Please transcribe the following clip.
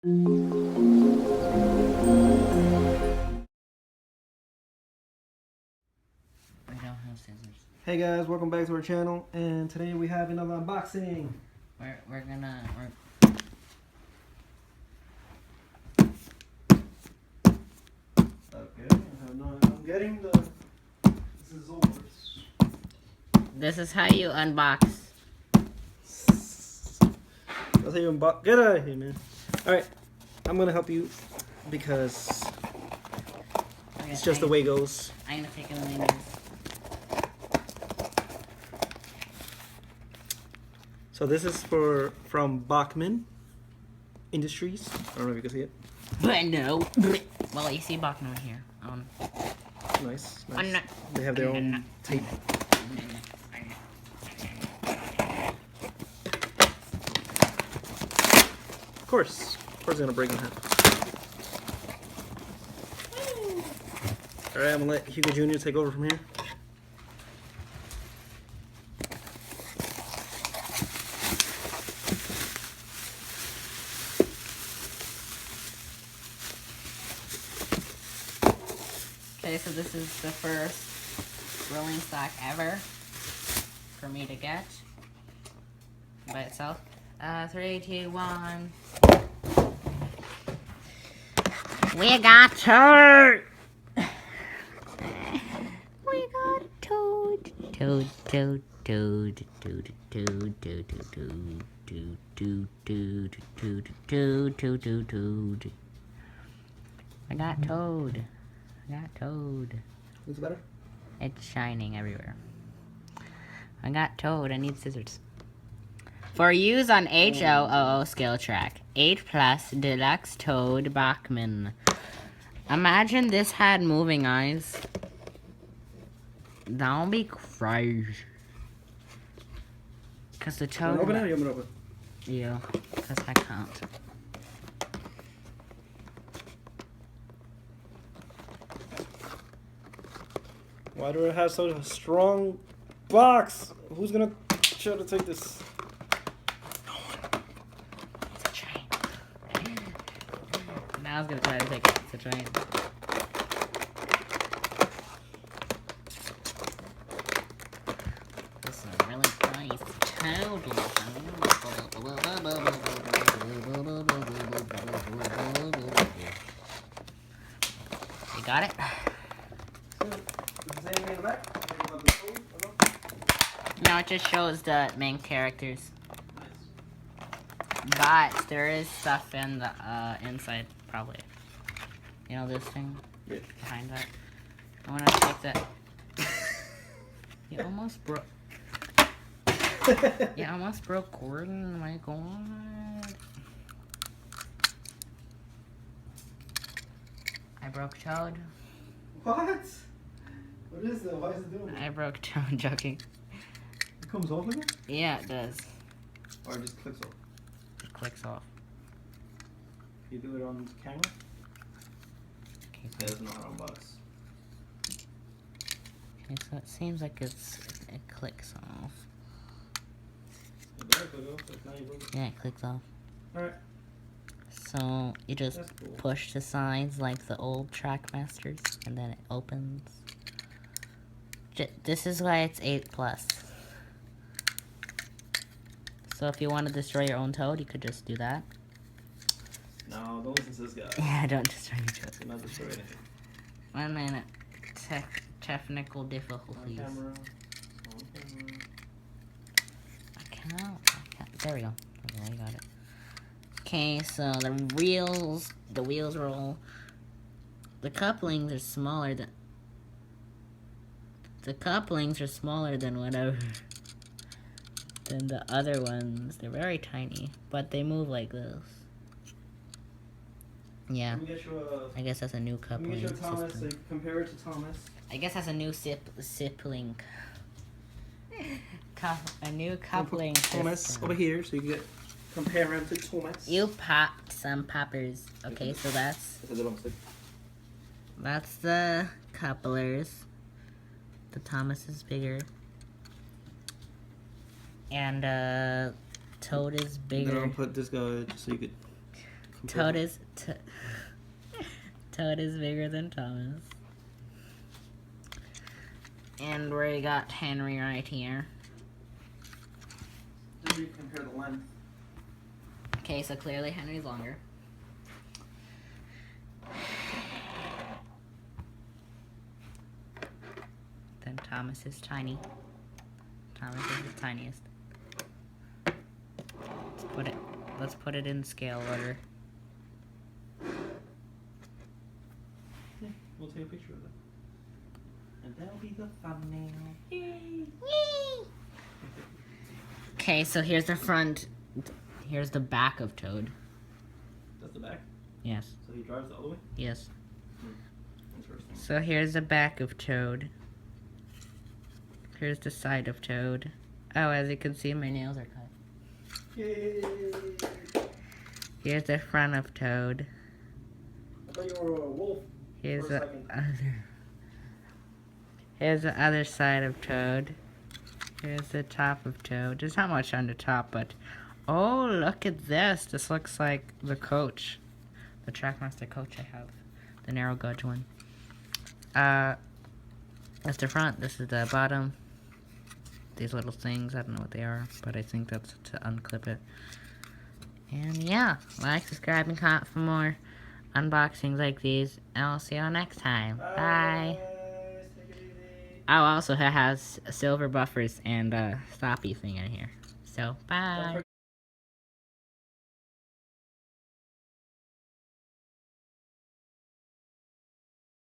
have scissors. Hey guys, welcome back to our channel, and today we have another unboxing. We're gonna Okay, I'm getting the. This is over. This is how you unbox. That's how you unbox. Get out of here, man. All right, I'm gonna help you because it's just the way it goes. I'm gonna take a minute. So this is from Bachmann Industries. I don't know if you can see it. But no. Well, you see Bachmann here. Nice. They have their own tape. Of course, it's gonna break in half. All right, I'm gonna let Hugo Jr. take over from here. Okay, so this is the first rolling stock ever for me to get by itself. 3, 2, 1. We got Toad! We got Toad. Toad. I got Toad. Looks better? It's shining everywhere. I got Toad. I need scissors. For use on HOOO skill track. 8+ Deluxe Toad Bachmann. Imagine this had moving eyes. That would be crazy. Cause the Toad. Open it or you want me to open it? Yeah, cause I can't. Why do it have such a strong box? Who's gonna try to take this? No one. It's a train. Now I was gonna try to take it. It's a train. This is a really nice Toad. You got it? No, it just shows the main characters. But there is stuff in the inside, probably. You know this thing? Yeah. Behind that. I wanna take that. You almost broke. You almost broke Gordon. Oh my god. I broke Toad. What? What is that? Why is it doing that? I broke Toad. Joking. It comes off again? Yeah, it does. Or it just clicks off? It clicks off. You do it on camera? Okay, It doesn't know how to unbox. okay, so it seems like it clicks off. Yeah, it clicks off. Alright. So you just Cool. push the sides like the old Trackmasters, and then it opens. This is why it's 8+. So if you want to destroy your own Toad, you could just do that. No, don't listen to this guy. Yeah, don't destroy your Toad. Do not destroy anything. 1 minute. Technical difficulties. On camera. I can't. There we go. Okay, I got it. Okay, so the wheels roll. The couplings are smaller than. The couplings are smaller than whatever. Than the other ones. They're very tiny, but they move like this. Yeah. I guess that's a new coupling Let me get you Thomas, so system. you can compare it to Thomas. I guess that's a new sibling. A new coupling Thomas system. over here, so you can compare him to Thomas. You popped some poppers. Okay, so that's the couplers. The Thomas is bigger. And Toad is bigger. Then I'll put this guy just so you could Toad is Toad is bigger than Thomas. And we got Henry right here. Did we compare the length? Okay, so clearly Henry's longer. Then Thomas is tiny. Thomas is the tiniest. Let's put it in scale order. Yeah, we'll take a picture of it. And that'll be the thumbnail. Yay! Okay, so here's the front. Here's the back of Toad. That's the back? Yes. So he drives the other way? Yes. Interesting. So here's the back of Toad. Here's the side of Toad. Oh, as you can see, my nails are cut. Yay! Here's the front of Toad. I thought you were a wolf. Here's For a the second. other. Here's the other side of Toad. Here's the top of Toad. There's not much on the top, but oh, look at this. This looks like the coach, the Trackmaster coach I have, the narrow gauge one. That's the front. This is the bottom. These little things, I don't know what they are, but I think that's to unclip it. And yeah, like, subscribe, and comment for more unboxings like these, and I'll see you all next time. Bye. Take it easy. Oh, also it has silver buffers and a stoppy thing in here. So, bye.